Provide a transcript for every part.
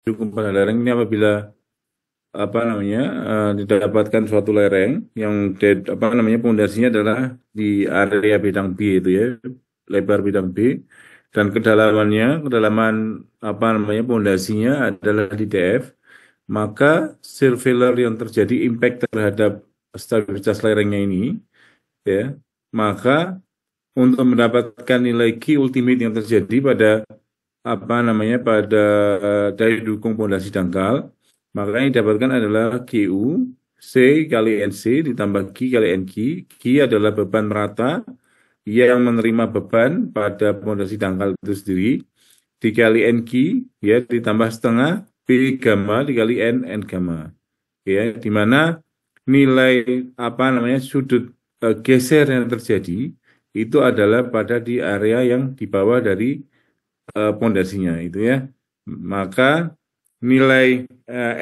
dukung pada lereng ini apabila didapatkan suatu lereng yang pondasinya adalah di area bidang B itu ya, lebar bidang B, dan kedalaman pondasinya adalah di DF, maka shear failure yang terjadi impact terhadap stabilitas lerengnya ini ya, maka untuk mendapatkan nilai Q ultimate yang terjadi pada pada daya dukung pondasi dangkal, maka yang didapatkan adalah QU C kali NC ditambah Q kali NQ. Q adalah beban merata yang menerima beban pada pondasi dangkal itu sendiri, dikali NQ ya ditambah setengah P gamma dikali N gamma ya, di mana nilai sudut geser yang terjadi itu adalah pada di area yang di bawah dari pondasinya itu ya. Maka nilai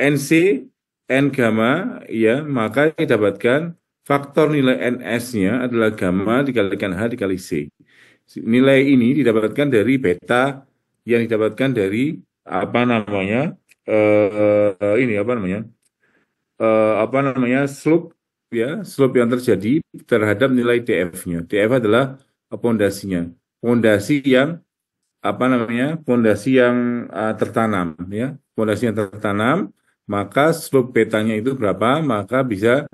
NC N gamma ya, maka didapatkan faktor nilai NS-nya adalah gamma dikalikan H dikali C. Nilai ini didapatkan dari beta yang didapatkan dari apa namanya ini slope ya, slope yang terjadi terhadap nilai DF-nya. DF adalah pondasinya. Pondasi yang pondasi yang tertanam ya, pondasi yang tertanam, maka slope betanya itu berapa, maka bisa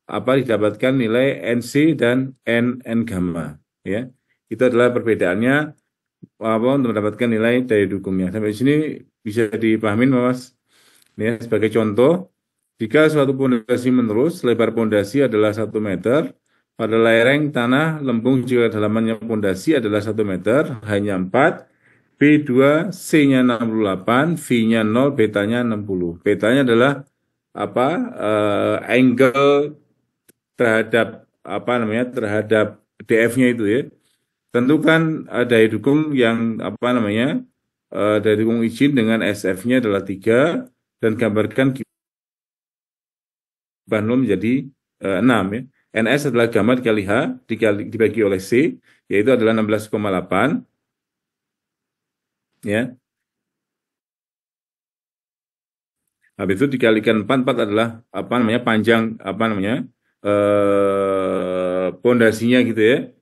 didapatkan nilai NC dan N gamma ya. Itu adalah perbedaannya untuk mendapatkan nilai daya dukungnya. Sampai di sini bisa dipahami Mas ya. Sebagai contoh, jika suatu pondasi menerus, lebar pondasi adalah 1 meter, pada lereng tanah lempung jika kedalamannya pondasi adalah 1 meter, hanya 4, B2, C-nya 68, V-nya 0, betanya 60. Betanya adalah angle terhadap terhadap DF-nya itu ya. Tentukan daya dukung yang daya dukung izin dengan SF-nya adalah 3 dan gambarkan Banul menjadi 6 ya. NS adalah gamma dikali H dibagi oleh C, yaitu adalah 16,8 ya. Habis itu dikalikan 4, 4 adalah panjang pondasinya gitu ya.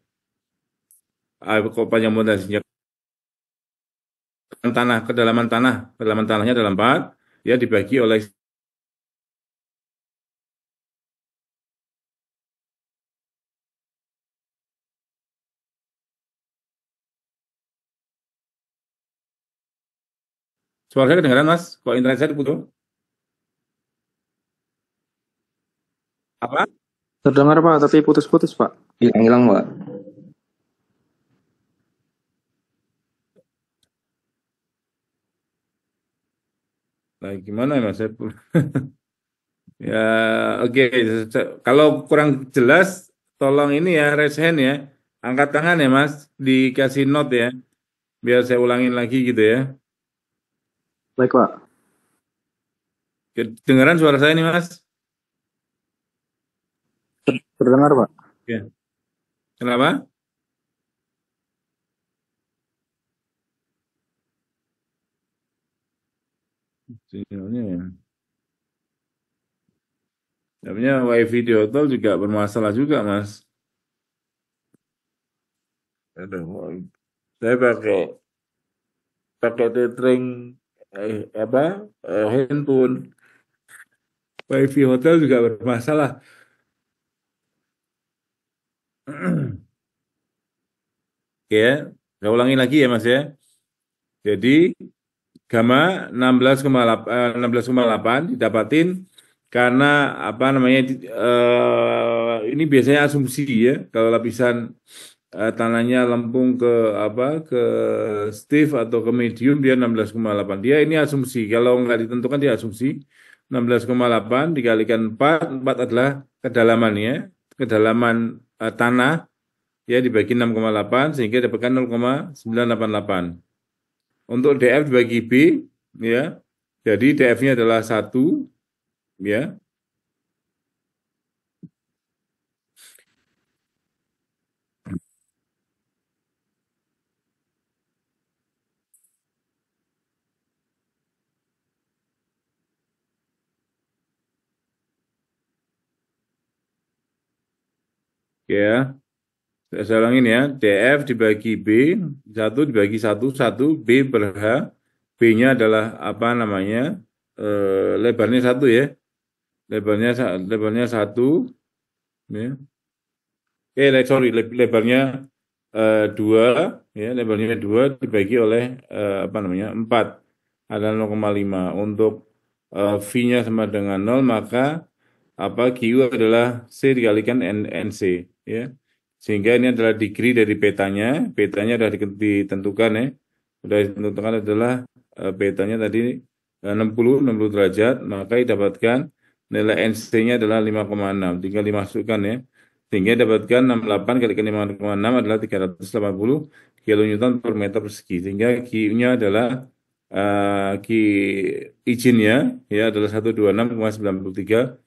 Kok panjang pondasinya kedalaman tanahnya adalah 4 ya, dibagi oleh suara saya kedengaran Mas? Kok internet saya putus? Apa? Terdengar Pak, tapi putus-putus Pak. Hilang-hilang Pak. Nah, gimana ya Mas? Ya, oke. Kalau kurang jelas, tolong ini ya, raise hand ya. Angkat tangan ya Mas, dikasih note ya. Biar saya ulangin lagi gitu ya. Baik Pak. Dengaran suara saya nih Mas? Terdengar Pak. Ya. Kenapa? Sinyalnya ya. Namanya WiFi di hotel juga bermasalah juga Mas. Aduh, saya pakai pakai tethering handphone. WiFi hotel juga bermasalah. Oke ya, saya ulangi lagi ya Mas ya. Jadi gamma 16,8 didapatin karena ini biasanya asumsi ya, kalau lapisan tanahnya lempung ke ke stiff atau ke medium dia 16,8. Dia ini asumsi, kalau nggak ditentukan dia asumsi 16,8 dikalikan 4, 4 adalah kedalamannya, kedalaman tanah ya, dibagi 6,8 sehingga dapatkan 0,988. Untuk DF dibagi B ya. Jadi DF-nya adalah 1 ya. Oke ya. Saya ulangin ya, DF dibagi B, 1 dibagi 1, 1, B per H, B-nya adalah apa namanya, lebarnya 1 ya, lebarnya 1, ya. Sorry, lebarnya 2, ya, lebarnya 2 dibagi oleh apa namanya, 4, adalah 0,5. Untuk V-nya sama dengan 0, maka apa Q adalah C dikalikan NC, ya. Sehingga ini adalah degree dari petanya. Petanya sudah ditentukan ya. Sudah ditentukan adalah petanya tadi 60 derajat, maka didapatkan nilai NC-nya adalah 5,6. Tinggal dimasukkan ya. Sehingga dapatkan 68 kalikan 5,6 adalah 380 kilonewton per meter persegi. Sehingga Q-nya adalah Q izinnya ya adalah 126,93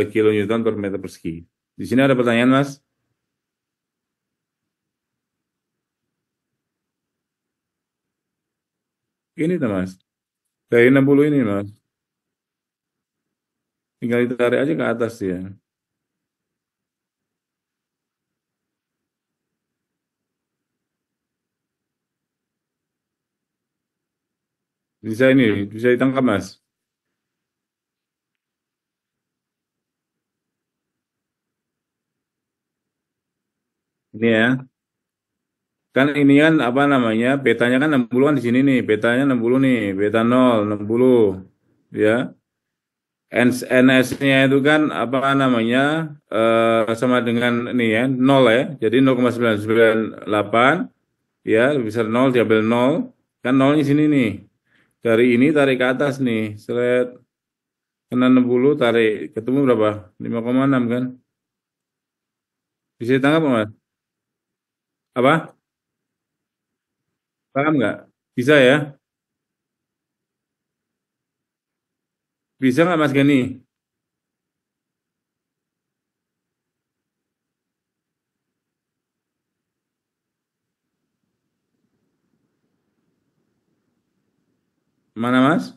kilonewton per meter persegi. Di sini ada pertanyaan, Mas? Ini tuh, Mas. Dari 60 ini, Mas. Tinggal ditarik aja ke atas ya. Bisa ini, bisa ditangkap, Mas. Ini ya. Kan ini kan apa namanya? Betanya kan 60 kan di sini nih. Betanya 60 nih, beta 0, 60. Ya. NS-nya itu kan apa namanya? Sama dengan ini ya, 0 ya. Jadi 0,998 ya, bisa 0 diambil 0. Kan nolnya sini nih. Dari ini tarik ke atas nih. Seret kena 60 tarik ketemu berapa? 5,6 kan? Bisa ditangkap nggak, Mas? Apa? Paham nggak? Bisa ya? Bisa nggak Mas Gani? Mana Mas?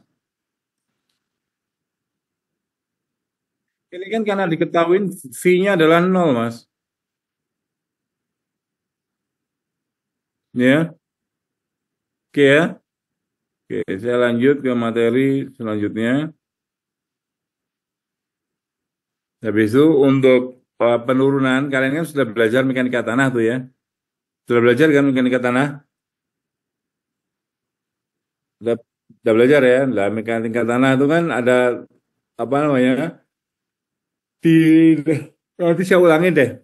Ini kan karena diketahui V-nya adalah 0 Mas. Ya, oke ya. Oke, saya lanjut ke materi selanjutnya. Habis itu untuk penurunan, kalian kan sudah belajar mekanika tanah tuh ya. Sudah belajar kan mekanika tanah? Sudah, sudah belajar ya. Lah mekanika tanah itu kan ada apa namanya? Di nanti saya ulangin deh.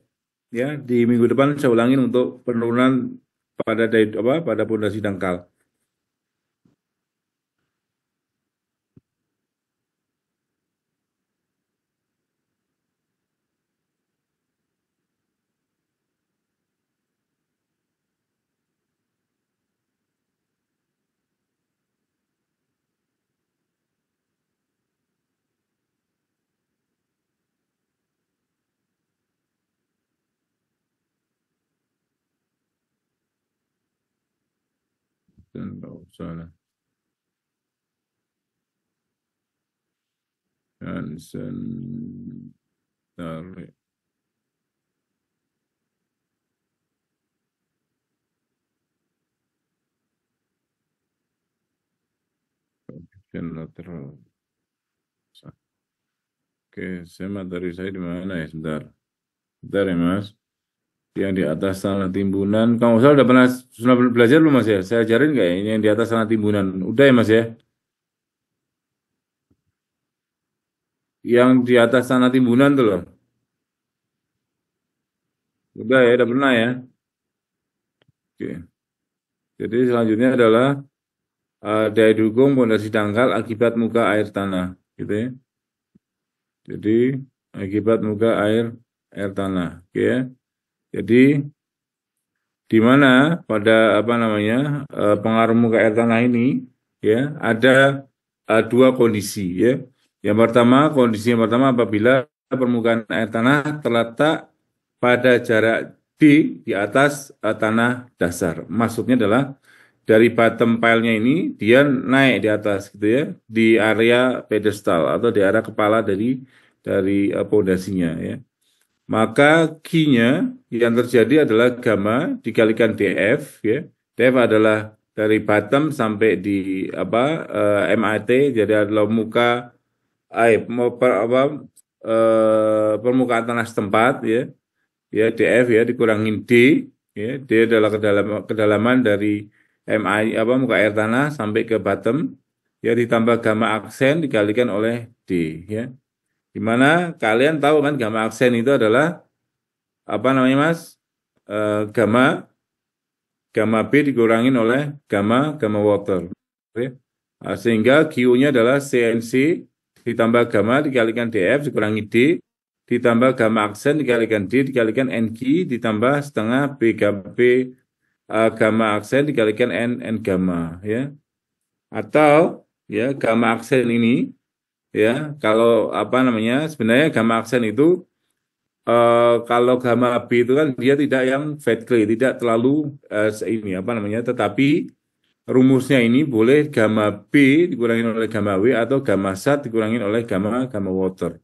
Ya, di minggu depan saya ulangin untuk penurunan pada apa pada pondasi dangkal. Dan nggak usah lah. Johnson tarik lateral. Oke, saya materi saya di mana ya? Sebentar. Sebentar ya, Mas. Yang di atas tanah timbunan. Kamu udah pernah sudah belajar belum, Mas ya? Saya ajarin nggak ya? Ini yang di atas tanah timbunan. Udah ya, Mas ya? Yang di atas tanah timbunan tuh loh. Udah ya, udah pernah ya. Oke. Jadi selanjutnya adalah daya dukung pondasi dangkal akibat muka air tanah, gitu ya. Jadi akibat muka air tanah, oke ya. Jadi di mana pada apa namanya pengaruh muka air tanah ini ya ada dua kondisi ya. Kondisi yang pertama apabila permukaan air tanah terletak pada jarak di atas tanah dasar. Maksudnya adalah dari bottom pile-nya ini dia naik di atas gitu ya di area pedestal atau di area kepala dari pondasinya ya. maka Q-nya yang terjadi adalah gamma dikalikan DF, ya. DF adalah dari bottom sampai di apa MAT, jadi adalah muka permukaan tanah setempat, ya. Ya DF ya dikurangin D, ya. D adalah kedalaman dari MI muka air tanah sampai ke bottom, ya, ditambah gamma aksen dikalikan oleh D, ya. Dimana kalian tahu kan gamma aksen itu adalah apa namanya Mas? Gamma gamma B dikurangin oleh gamma water. Oke. Sehingga Q-nya adalah CNC ditambah gamma dikalikan DF dikurangi D ditambah gamma aksen dikalikan D dikalikan NQ ditambah setengah B gamma aksen dikalikan N gamma, ya. Atau ya gamma aksen ini, ya, kalau apa namanya sebenarnya gamma aksen itu kalau gamma B itu kan dia tidak yang fat clay, tidak terlalu ini apa namanya, tetapi rumusnya ini boleh gamma B dikurangin oleh gamma W atau gamma SAT dikurangin oleh gamma water.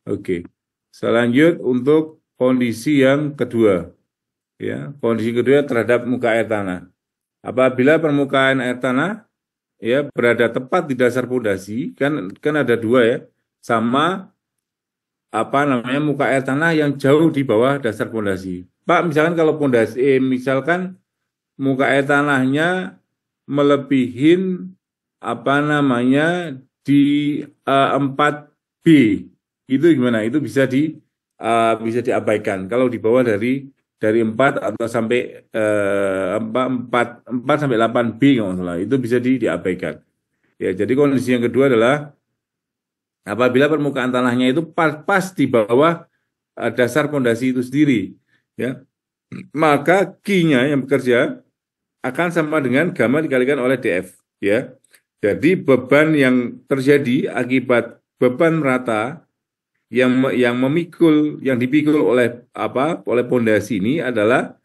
Oke. Selanjut untuk kondisi yang kedua, ya, kondisi kedua terhadap muka air tanah. Apabila permukaan air tanah, ya, berada tepat di dasar pondasi, kan ada dua, ya, sama apa namanya muka air tanah yang jauh di bawah dasar pondasi. Pak, misalkan kalau pondasi, misalkan muka air tanahnya melebihin apa namanya di 4B, itu gimana? Itu bisa diabaikan. Kalau di bawah dari 4 atau sampai 4 sampai 8B kalau nggak salah, itu bisa diabaikan. Ya, jadi kondisi yang kedua adalah apabila permukaan tanahnya itu pas di bawah dasar pondasi itu sendiri, ya, maka Q-nya yang bekerja akan sama dengan gamma dikalikan oleh DF, ya. Jadi beban yang terjadi akibat beban merata yang dipikul oleh pondasi ini adalah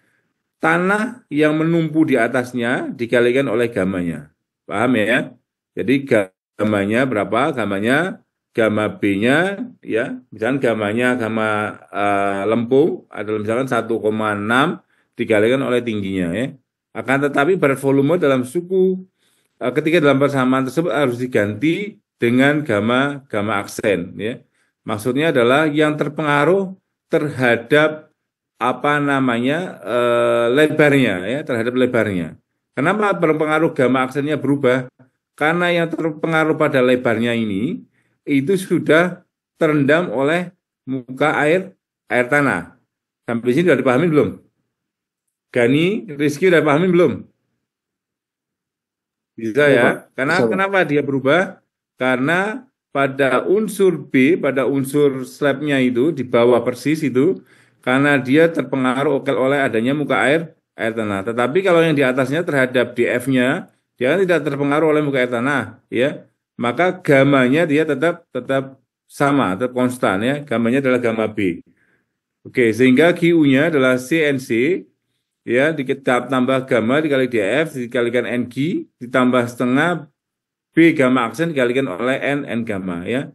tanah yang menumpu di atasnya dikalikan oleh gammanya. Paham ya? Jadi gammanya berapa? Gamma B-nya, ya, misalkan gamma lempung adalah misalkan 1,6 dikalikan oleh tingginya, ya. Akan tetapi berat volume dalam suku ketika dalam persamaan tersebut harus diganti dengan gamma aksen, ya. Maksudnya adalah yang terpengaruh terhadap apa namanya lebarnya, ya, terhadap lebarnya. Kenapa berpengaruh gamma aksennya berubah? Karena yang terpengaruh pada lebarnya ini itu sudah terendam oleh muka air tanah. Sampai sini sudah dipahami belum? Gani, Rizky udah pahami belum? Bisa Iya, ya. Pak. Karena Bisa, Pak. kenapa dia berubah? Karena pada unsur B, pada unsur slabnya itu di bawah persis itu, karena dia terpengaruh oleh adanya muka air tanah. Tetapi kalau yang di atasnya terhadap DF-nya, dia kan tidak terpengaruh oleh muka air tanah, ya. Maka gamanya dia tetap sama, tetap konstan, ya. Gamanya adalah gamma B. Oke, sehingga QU-nya adalah CNC, ya, tambah gamma dikali DF dikalikan NG ditambah setengah B gamma aksen dikalikan oleh N gamma, ya.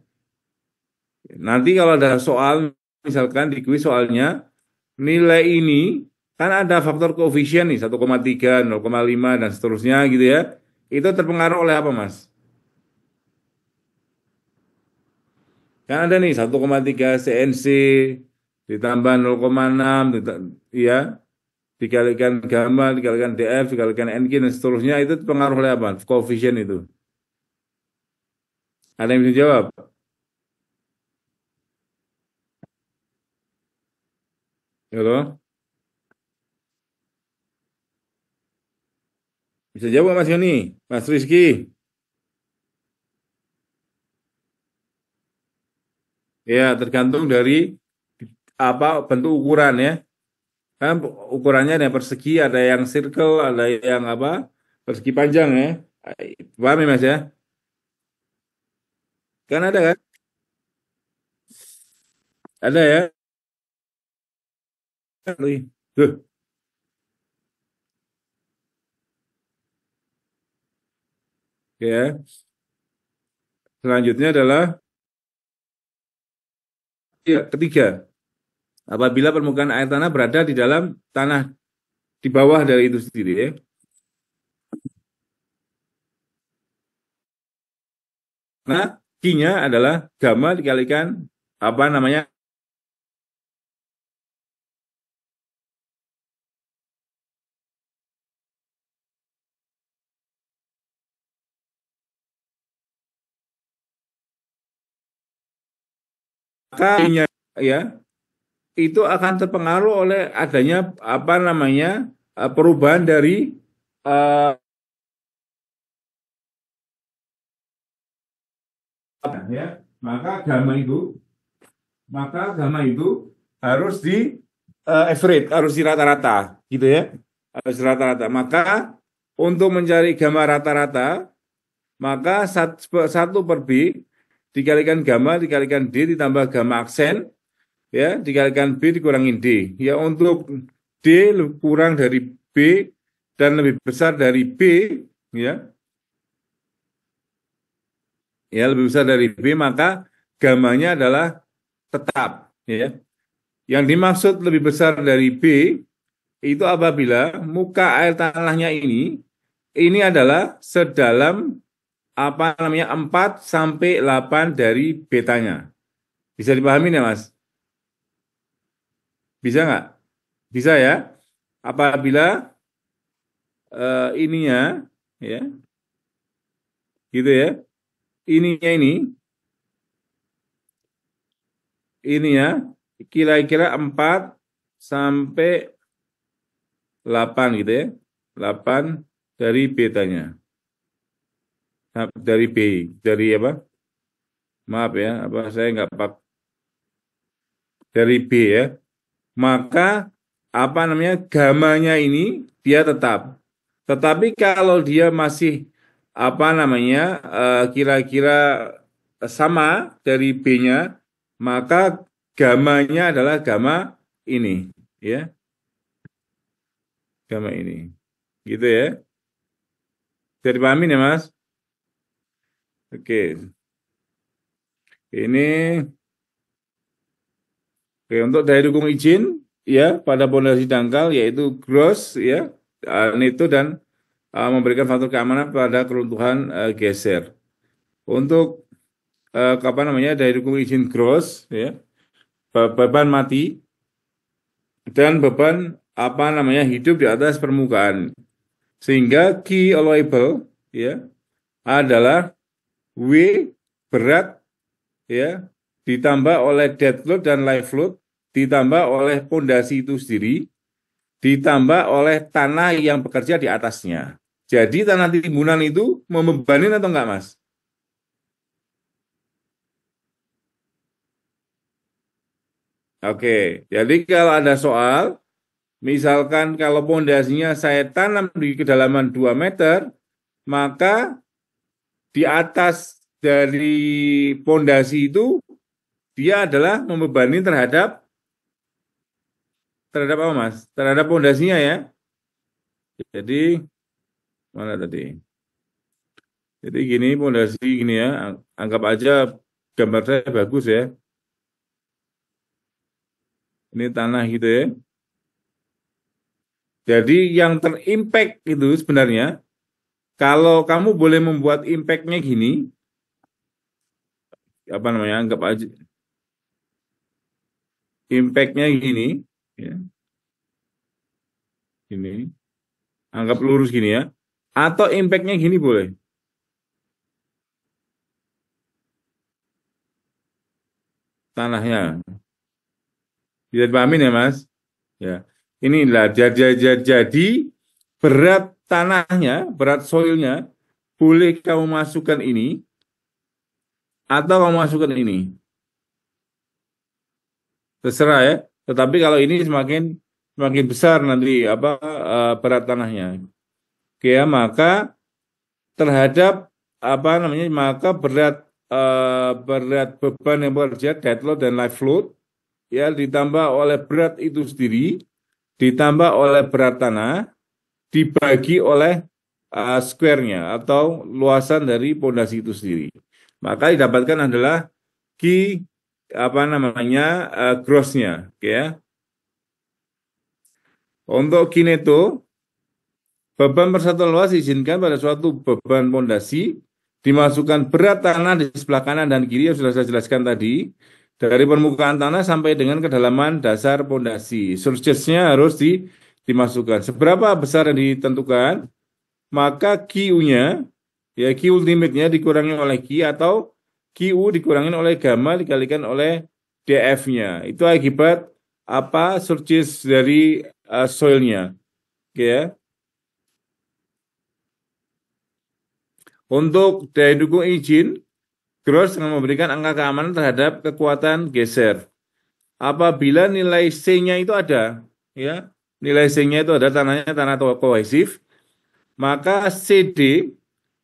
Nanti kalau ada soal, misalkan di kuis soalnya, nilai ini kan ada faktor koefisien nih, 1,3, 0,5, dan seterusnya gitu, ya. Itu terpengaruh oleh apa, Mas? Kan ada nih 1,3 CNC ditambah 0,6, ya, dikalikan gamma, dikalikan DF, dikalikan NG, dan seterusnya, itu terpengaruh oleh apa? Koefisien itu. Ada yang bisa jawab? Halo? Bisa jawab Mas Yoni? Mas Rizky? Ya, tergantung dari apa bentuk ukuran, ya. Kan ukurannya ada yang persegi, ada yang circle, ada yang apa? Persegi panjang, ya. Paham ya, Mas, ya? Kan ada kan? Ada ya? Tuh, ya. Selanjutnya adalah ya, ketiga. apabila permukaan air tanah berada di dalam tanah di bawah dari itu sendiri ya. Nah, Q-nya adalah gamma dikalikan apa namanya? Maka Q-nya ya itu akan terpengaruh oleh adanya apa namanya? Perubahan dari eh, ya. Maka gamma itu harus di average, harus di rata-rata gitu ya. Harus rata-rata. Maka untuk mencari gamma rata-rata, maka 1/B dikalikan gamma dikalikan D ditambah gamma aksen ya dikalikan B dikurangin D. Ya untuk D kurang dari B dan lebih besar dari B ya. Ya lebih besar dari B maka gammanya adalah tetap ya. Yang dimaksud lebih besar dari B itu apabila muka air tanahnya ini adalah sedalam apa namanya 4 sampai 8 dari betanya. Bisa dipahami ya, Mas? Bisa nggak? Bisa ya. Apabila ininya ya, gitu ya. Ininya ini ya kira-kira 4 sampai 8 gitu ya. 8 dari betanya. Dari B, dari apa? Maaf ya, apa saya nggak pak dari B ya. Maka apa namanya gamanya ini dia tetap. Tetapi kalau dia masih apa namanya kira-kira sama dari B-nya, maka gamanya adalah gamma ini, ya, gamma ini, gitu ya. Bisa dipahami ya, Mas? Oke, ini oke, untuk daya dukung izin ya pada pondasi dangkal yaitu gross ya, neto dan memberikan faktor keamanan pada keruntuhan geser. Untuk apa namanya daya dukung izin gross ya, beban mati dan beban apa namanya hidup di atas permukaan. Sehingga key allowable ya adalah W berat ya ditambah oleh dead load dan live load ditambah oleh pondasi itu sendiri ditambah oleh tanah yang bekerja di atasnya. Jadi tanah timbunan itu membebanin atau enggak, Mas? Oke, jadi kalau ada soal, misalkan kalau pondasinya saya tanam di kedalaman 2 meter, maka di atas dari pondasi itu dia adalah membebani terhadap apa, Mas? Terhadap pondasinya ya. Jadi mana tadi? Jadi gini pondasi gini ya, anggap aja gambar saya bagus ya. Ini tanah gitu ya. Jadi yang terimpact itu sebenarnya kalau kamu boleh membuat impact-nya gini, apa namanya? Anggap aja impact-nya gini, ya, gini. Anggap lurus gini ya. Atau impact-nya gini boleh. Tanahnya. Bisa dipahamin ya, Mas? Ya. Inilah jadi berat tanahnya, berat soilnya boleh kamu masukkan ini atau kamu masukkan ini. Terserah ya. Tetapi kalau ini semakin besar nanti apa berat tanahnya. Oke ya, maka terhadap apa namanya maka berat beban yang bekerja dead load dan live load ya ditambah oleh berat itu sendiri ditambah oleh berat tanah dibagi oleh square-nya atau luasan dari pondasi itu sendiri. Maka didapatkan adalah Q grossnya, ya. Untuk kineto, beban persatuan luas diizinkan pada suatu beban pondasi dimasukkan berat tanah di sebelah kanan dan kiri yang sudah saya jelaskan tadi dari permukaan tanah sampai dengan kedalaman dasar pondasi. Surcharge-nya harus dimasukkan. Seberapa besar yang ditentukan, maka QU-nya, ya Q ultimate-nya dikurangi oleh Q atau QU dikurangi oleh gamma dikalikan oleh DF-nya. Itu akibat surcharge dari soil-nya. Oke ya. Untuk daya dukung izin, Gross dengan memberikan angka keamanan terhadap kekuatan geser. Apabila nilai C-nya itu ada, ya, nilai C-nya itu ada tanah kohesif, maka CD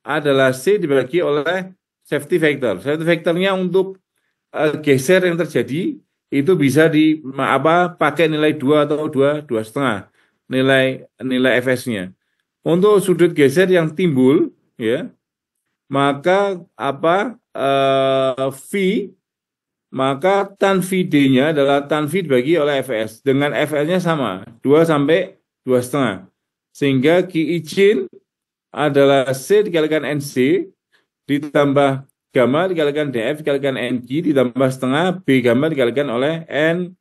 adalah C dibagi oleh safety factor. Safety factornya untuk geser yang terjadi itu bisa pakai nilai 2 atau 2,5 nilai FS-nya. Untuk sudut geser yang timbul, ya, maka V, maka tan VD-nya adalah tan V dibagi oleh FS dengan FL-nya sama 2 sampai 2,5, sehingga Q izin adalah C dikalikan NC ditambah gamma dikalikan DF dikalikan NQ ditambah setengah B gamma dikalikan oleh N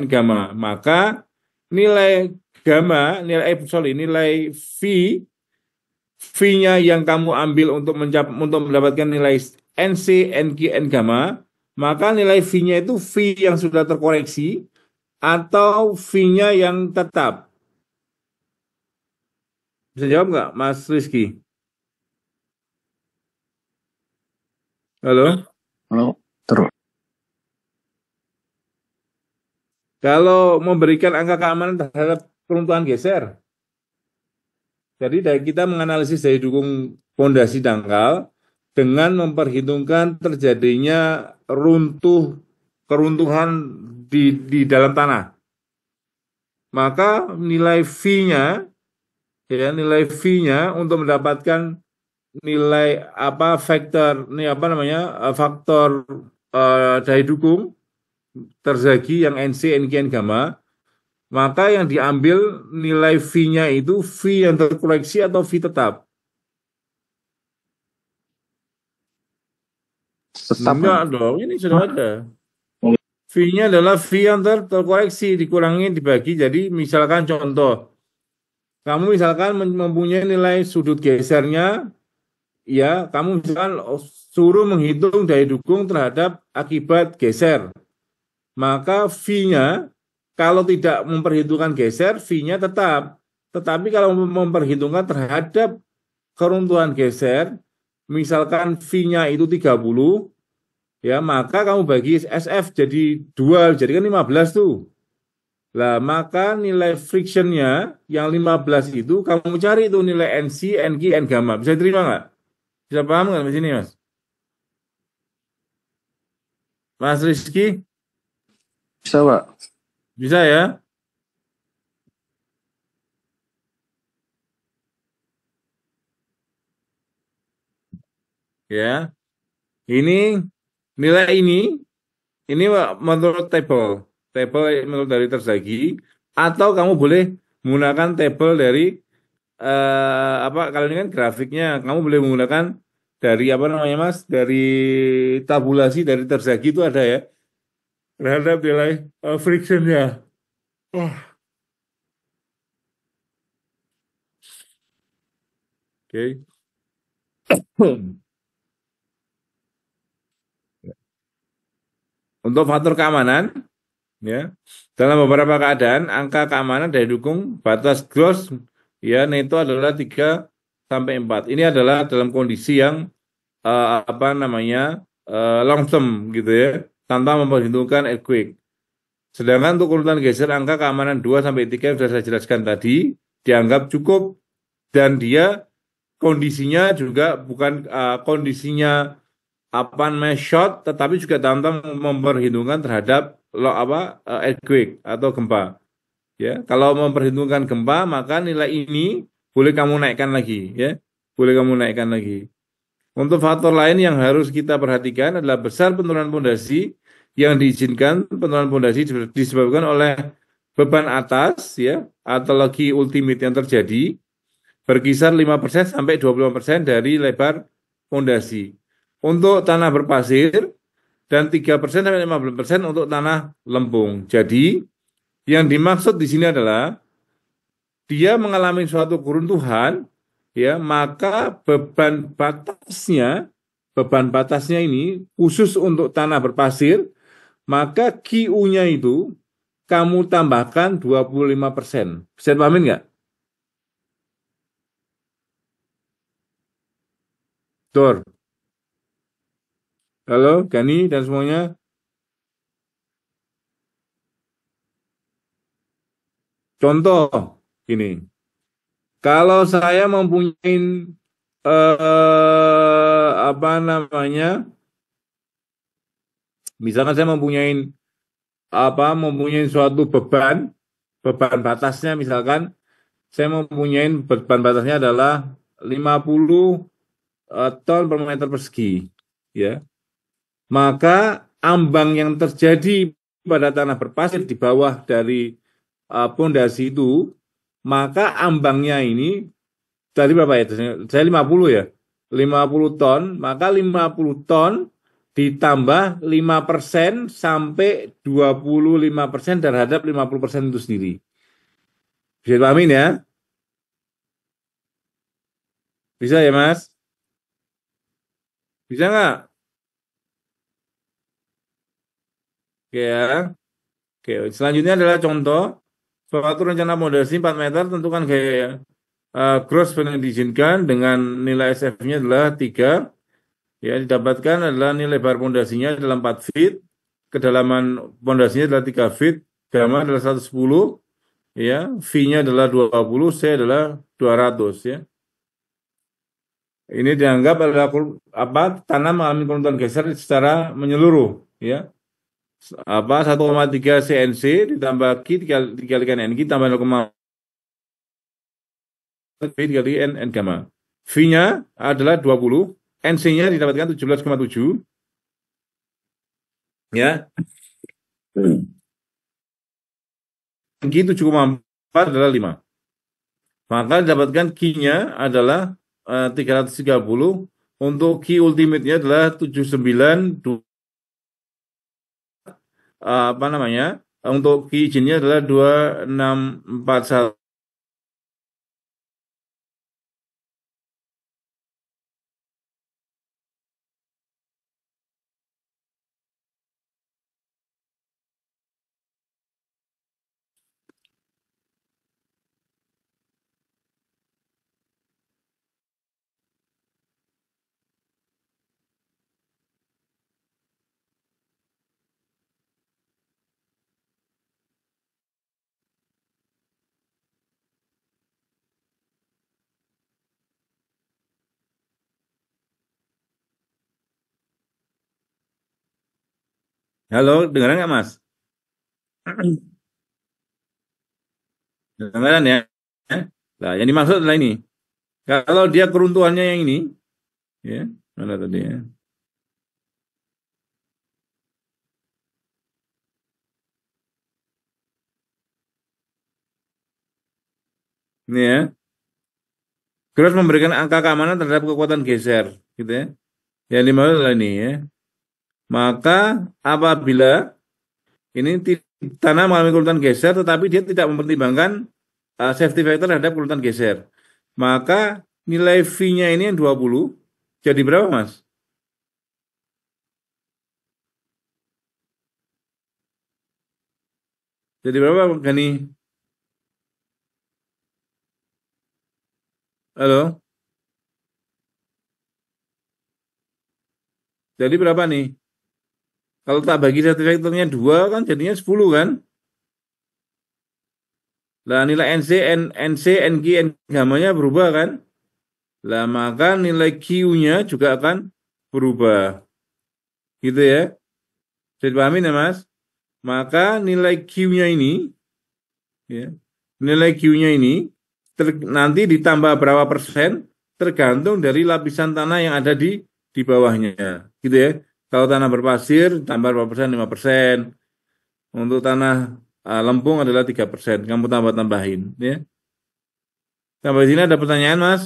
gamma. Maka nilai gamma, nilai V-nya yang kamu ambil untuk mendapatkan nilai NC, NQ, N gamma, maka nilai V-nya itu V yang sudah terkoreksi atau V-nya yang tetap. Bisa jawab nggak, Mas Rizky? Halo? Halo, terus. Kalau memberikan angka keamanan terhadap keruntuhan geser, jadi kita menganalisis daya dukung pondasi dangkal dengan memperhitungkan terjadinya keruntuhan di dalam tanah. Maka nilai V-nya, ya, nilai V-nya untuk mendapatkan nilai faktor daya dukung terzagi yang NC, NQ, N gamma, maka yang diambil nilai V-nya itu V yang terkoreksi atau V tetap. Enggak dong, ini sudah ada. V-nya adalah V yang terkoreksi, dikurangi, dibagi. Jadi misalkan contoh, kamu misalkan mempunyai nilai sudut gesernya, ya, kamu misalkan suruh menghitung daya dukung terhadap akibat geser. Maka V-nya, kalau tidak memperhitungkan geser, V-nya tetap. Tetapi kalau memperhitungkan terhadap keruntuhan geser, misalkan V-nya itu 30, ya, maka kamu bagi SF jadi 2, jadi kan 15 tuh. Lah, maka nilai friction-nya yang 15 itu, kamu cari itu nilai NC, NQ, N gamma. Bisa terima nggak? Bisa paham nggak di sini, Mas? Mas Rizky? Bisa, Pak. Bisa ya? Ya. Ini nilai ini menurut tabel menurut dari Terzagi, atau kamu boleh menggunakan tabel dari kalau ini kan grafiknya, kamu boleh menggunakan dari Mas, dari tabulasi dari Terzagi itu ada ya terhadap nilai frictionnya. Oh. Oke. Untuk faktor keamanan, ya, dalam beberapa keadaan angka keamanan daya dukung batas gross, ya, neto adalah 3 sampai 4. Ini adalah dalam kondisi yang long term gitu ya, tanpa memperhitungkan earthquake. Sedangkan untuk urutan geser angka keamanan 2 sampai 3 yang sudah saya jelaskan tadi dianggap cukup, dan dia kondisinya juga bukan kondisinya short, tetapi juga tanpa memperhitungkan terhadap earthquake atau gempa. Ya, kalau memperhitungkan gempa, maka nilai ini boleh kamu naikkan lagi, ya. Boleh kamu naikkan lagi. Untuk faktor lain yang harus kita perhatikan adalah besar penurunan pondasi yang diizinkan pentonan pondasi disebabkan oleh beban atas ya atau lagi ultimate yang terjadi berkisar 5% sampai 25% dari lebar pondasi. Untuk tanah berpasir dan 3% sampai 15% untuk tanah lempung. Jadi yang dimaksud di sini adalah dia mengalami suatu keruntuhan ya, maka beban batasnya ini khusus untuk tanah berpasir, maka QU-nya itu kamu tambahkan 25%. Bisa pahamin nggak? Dor. Halo, Gani dan semuanya. Contoh, gini. Kalau saya mempunyai apa namanya, misalkan saya mempunyai suatu beban batasnya, misalkan saya mempunyai beban batasnya adalah 50 ton per meter persegi, ya. Maka ambang yang terjadi pada tanah berpasir di bawah dari pondasi itu, maka ambangnya ini tadi berapa ya? Saya 50 ya. 50 ton, maka 50 ton ditambah 5% sampai 25% terhadap 50% itu sendiri. Bisa dipahamin ya? Bisa ya, Mas? Bisa nggak? Oke ya. Oke, selanjutnya adalah contoh suatu rencana pondasi 4 meter tentukan gaya gross yang diizinkan dengan nilai SF-nya adalah 3. Ya, didapatkan adalah nilai lebar pondasinya adalah 4 feet, kedalaman pondasinya adalah 3 feet, gamma adalah 110, ya, V-nya adalah 20, C adalah 200 ya. Ini dianggap adalah tanah mengalami keruntuhan geser secara menyeluruh ya. 1,3 CNC ditambah Q dikalikan NQ tambah 0,5 V dikali N gamma. V-nya adalah 20, NC-nya didapatkan 17,7 ya. NQ 7,4 adalah 5. Maka didapatkan Q-nya adalah 330, untuk Q ultimate-nya adalah 79 apa namanya? Untuk Q izinnya adalah 2641. Halo, dengaran nggak Mas? Dengaran ya? Nah, yang dimaksud adalah ini. Kalau dia keruntuhannya yang ini, ya, mana tadi ya? Ini ya. Gross memberikan angka keamanan terhadap kekuatan geser, gitu ya. Yang dimaksud adalah ini ya. Maka apabila ini tanah mengalami keruntuhan geser, tetapi dia tidak mempertimbangkan safety factor terhadap keruntuhan geser, maka nilai V-nya ini yang 20, jadi berapa Mas? Jadi berapa Gani? Halo? Jadi berapa nih? Kalau tak bagi safety factornya 2 kan jadinya 10 kan? Lah nilai NC, NG, N gamanya berubah kan? Lah maka nilai Q-nya juga akan berubah. Gitu ya. Bisa dipahami ya Mas? Maka nilai Q-nya ini, ya, nilai Q-nya ini nanti ditambah berapa persen tergantung dari lapisan tanah yang ada di bawahnya. Gitu ya. Kalau tanah berpasir tambah berapa persen? 5%. Untuk tanah lempung adalah 3%. Kamu tambahin, ya. Sampai sini ada pertanyaan, Mas?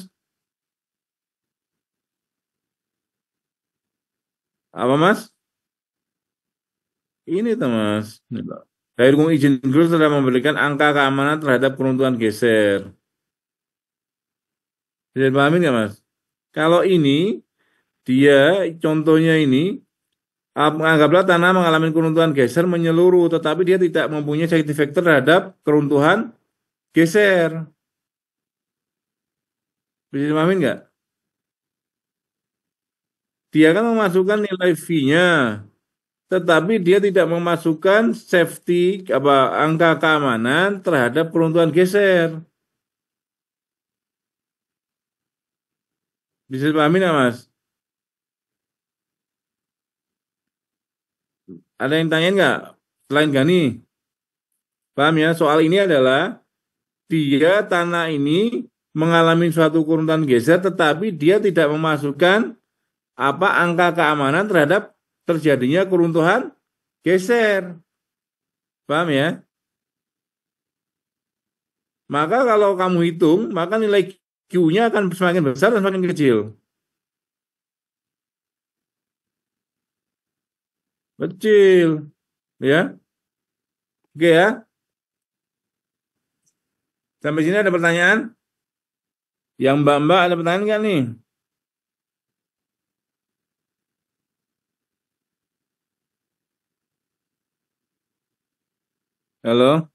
Apa, Mas? Ini tuh, Mas. Dari hukum izin dulu sudah memberikan angka keamanan terhadap keruntuhan geser. Bisa dipahami nggak, Mas? Kalau ini, dia contohnya ini, anggaplah tanah mengalami keruntuhan geser menyeluruh, tetapi dia tidak mempunyai safety factor terhadap keruntuhan geser. Bisa dipahami nggak? Dia kan memasukkan nilai fee-nya, tetapi dia tidak memasukkan safety apa angka keamanan terhadap keruntuhan geser. Bisa dipahami nggak, Mas? Ada yang tanya nggak? Selain Gani, paham ya? Soal ini adalah dia tanah ini mengalami suatu keruntuhan geser, tetapi dia tidak memasukkan apa angka keamanan terhadap terjadinya keruntuhan geser. Paham ya? Maka kalau kamu hitung, maka nilai Q-nya akan semakin besar dan semakin kecil. Kecil. Ya. Oke ya. Sampai sini ada pertanyaan? Yang Mbak-mbak ada pertanyaan nggak nih? Halo?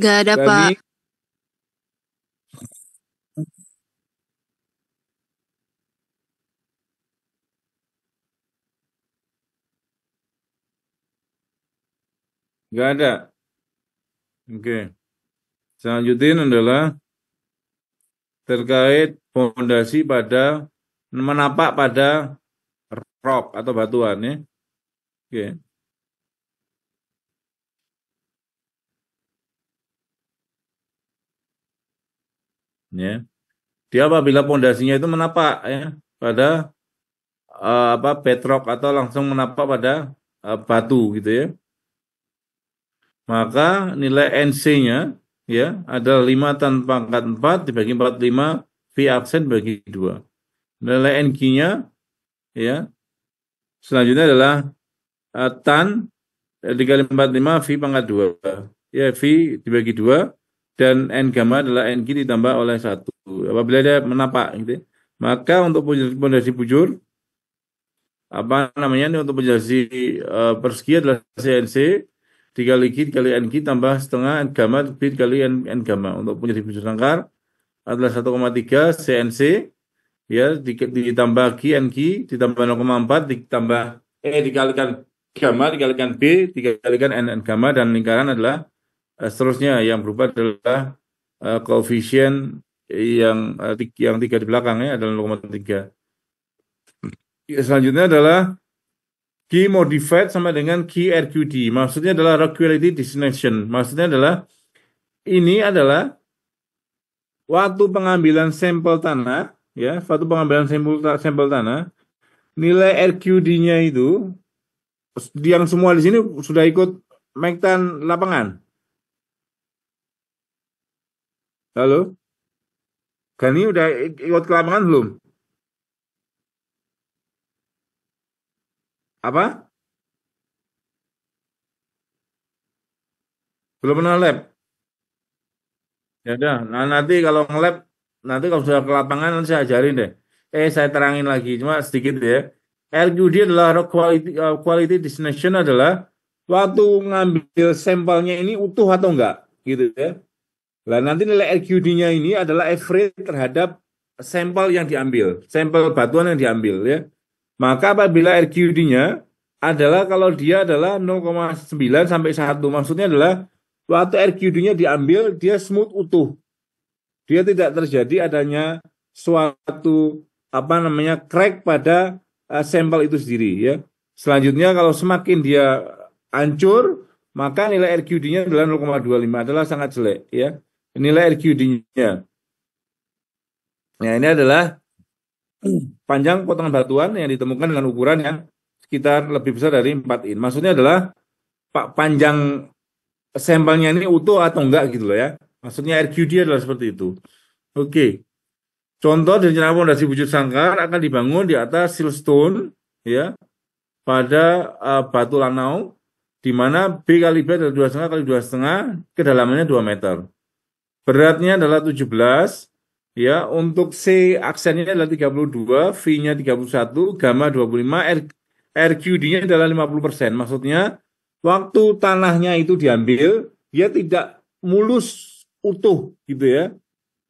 Gak ada, Pak. Gani? Nggak ada. Oke. Selanjutnya adalah terkait fondasi pada menapak pada rock atau batuan ya. Oke. Ya. Dia apabila fondasinya itu menapak ya pada apa bedrock atau langsung menapak pada batu gitu ya. Maka nilai NC-nya ya adalah 5 tan pangkat 4 dibagi 45 V aksen bagi 2. Nilai NG-nya ya selanjutnya adalah tan dikali 45 V pangkat 2. Ya V dibagi 2 dan N gamma adalah NG ditambah oleh 1. Apabila dia menapak gitu ya. Maka untuk fondasi bujur apa namanya ini untuk fondasi persegi adalah CNC dikali G dikali NG tambah setengah N gamma B dikali N gamma. Untuk fondasi bujur sangkar adalah 1,3 CNC ya ditambah G NG ditambah 0,4 ditambah dikalikan gamma dikalikan B dikalikan N gamma dan lingkaran adalah seterusnya yang berubah adalah koefisien yang 3 di belakangnya adalah 0,3. Selanjutnya adalah Key modified sama dengan key RQD. Maksudnya adalah Regularity Destination. Maksudnya adalah ini adalah waktu pengambilan sampel tanah, ya, waktu pengambilan sampel tanah, nilai RQD-nya itu yang semua di sini sudah ikut Mektan lapangan. Halo? Gani udah ikut ke lapangan belum? Apa? Belum pernah lab? Ya udah, nah nanti kalau nge-lab, nanti kalau sudah ke lapangan nanti saya ajarin deh. Saya terangin lagi, cuma sedikit ya. RQD adalah quality destination adalah waktu ngambil sampelnya ini utuh atau enggak, gitu ya. Nah nanti nilai RQD-nya ini adalah average terhadap sampel yang diambil, sampel batuan yang diambil ya. Maka apabila RQD-nya adalah kalau dia adalah 0,9 sampai 1, maksudnya adalah waktu RQD-nya diambil, dia smooth utuh. Dia tidak terjadi adanya suatu apa namanya crack pada sampel itu sendiri ya. Selanjutnya kalau semakin dia hancur, maka nilai RQD-nya adalah 0,25 adalah sangat jelek ya. nilai RQD-nya. Nah, ini adalah panjang potongan batuan yang ditemukan dengan ukuran yang sekitar lebih besar dari 4 in. Maksudnya adalah panjang sampelnya ini utuh atau enggak gitu loh ya. Maksudnya RQD adalah seperti itu. Oke. Contoh rencana fondasi bujur sangkar akan dibangun di atas siltstone ya pada batu lanau di mana B kali B adalah 2,5 kali 2,5, kedalamannya 2 meter. Beratnya adalah 17, ya. Untuk C aksennya adalah 32, V-nya 31, gamma 25, RQD-nya adalah 50%. Maksudnya waktu tanahnya itu diambil, dia tidak mulus utuh gitu ya.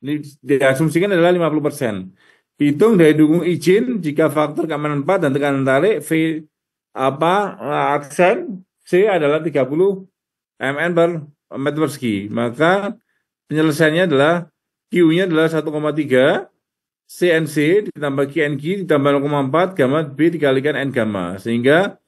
Ini diasumsikan adalah 50%. Hitung daya dukung izin jika faktor keamanan 4 dan tekanan tarik V aksen C adalah 30 mn per meter persegi. Maka penyelesaiannya adalah Q-nya adalah 1,3 CNC ditambah QNQ ditambah 0,4 gamma B dikalikan N gamma. Sehingga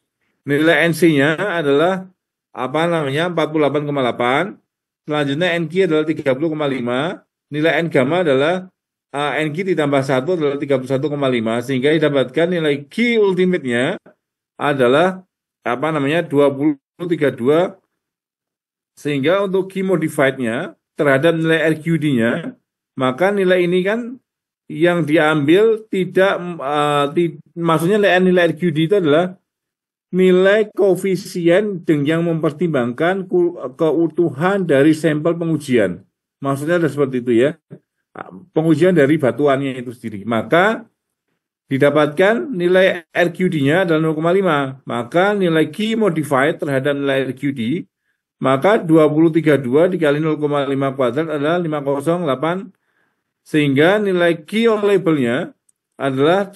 nilai NC-nya adalah 48,8. Selanjutnya NQ adalah 30,5. Nilai N gamma adalah NQ ditambah 1 adalah 31,5. Sehingga didapatkan nilai Q ultimate-nya adalah 20,32. Sehingga untuk Q modified-nya terhadap nilai RQD-nya, maka nilai ini kan yang diambil tidak, maksudnya nilai RQD itu adalah nilai koefisien yang mempertimbangkan keutuhan dari sampel pengujian. Maksudnya ada seperti itu ya. Pengujian dari batuannya itu sendiri. Maka didapatkan nilai RQD-nya adalah 0,5. Maka nilai Q modified terhadap nilai RQD, maka 2032 dikali 0,5 kuadrat adalah 508. Sehingga nilai Q labelnya adalah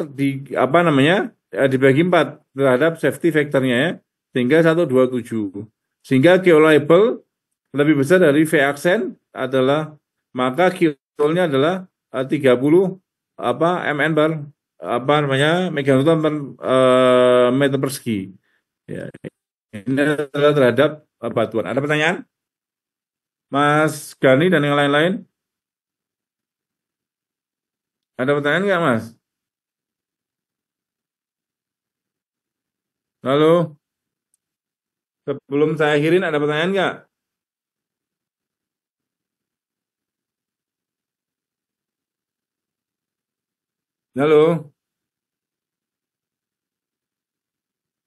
dibagi 4 terhadap safety factor-nya ya. Sehingga 127. Sehingga Q label lebih besar dari V aksen adalah, maka Q nya adalah 30 mn per meganewton per meter persegi. Ya. Ini adalah terhadap batuan. Ada pertanyaan? Mas Gani dan yang lain-lain? Ada pertanyaan nggak, Mas? Halo? Sebelum saya akhirin, ada pertanyaan nggak? Halo?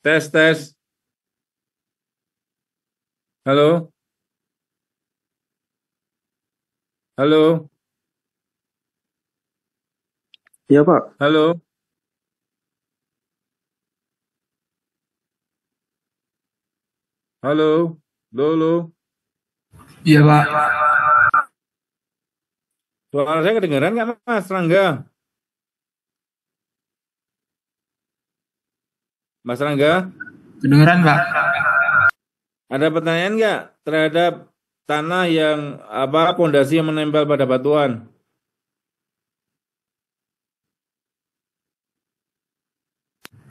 Tes, tes. Halo? Halo? Iya, Pak. Halo? Halo? Halo? Iya, Pak. Suara saya kedengaran nggak, Mas Rangga? Mas Rangga? Kedengeran, Pak. Ada pertanyaan nggak terhadap tanah yang pondasi yang menempel pada batuan?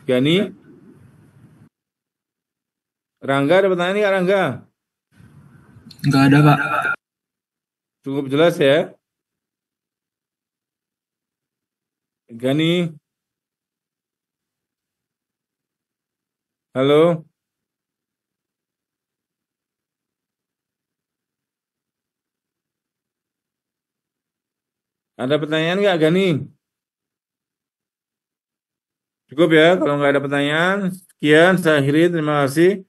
Gani? Rangga, ada pertanyaan nggak, Rangga? Nggak ada, Pak. Cukup jelas ya? Gani? Halo? Ada pertanyaan nggak, Gani? Cukup ya, kalau nggak ada pertanyaan, sekian, saya akhiri, terima kasih.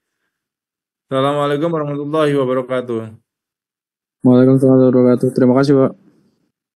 Assalamualaikum warahmatullahi wabarakatuh. Waalaikumsalam warahmatullahi wabarakatuh. Terima kasih, Pak.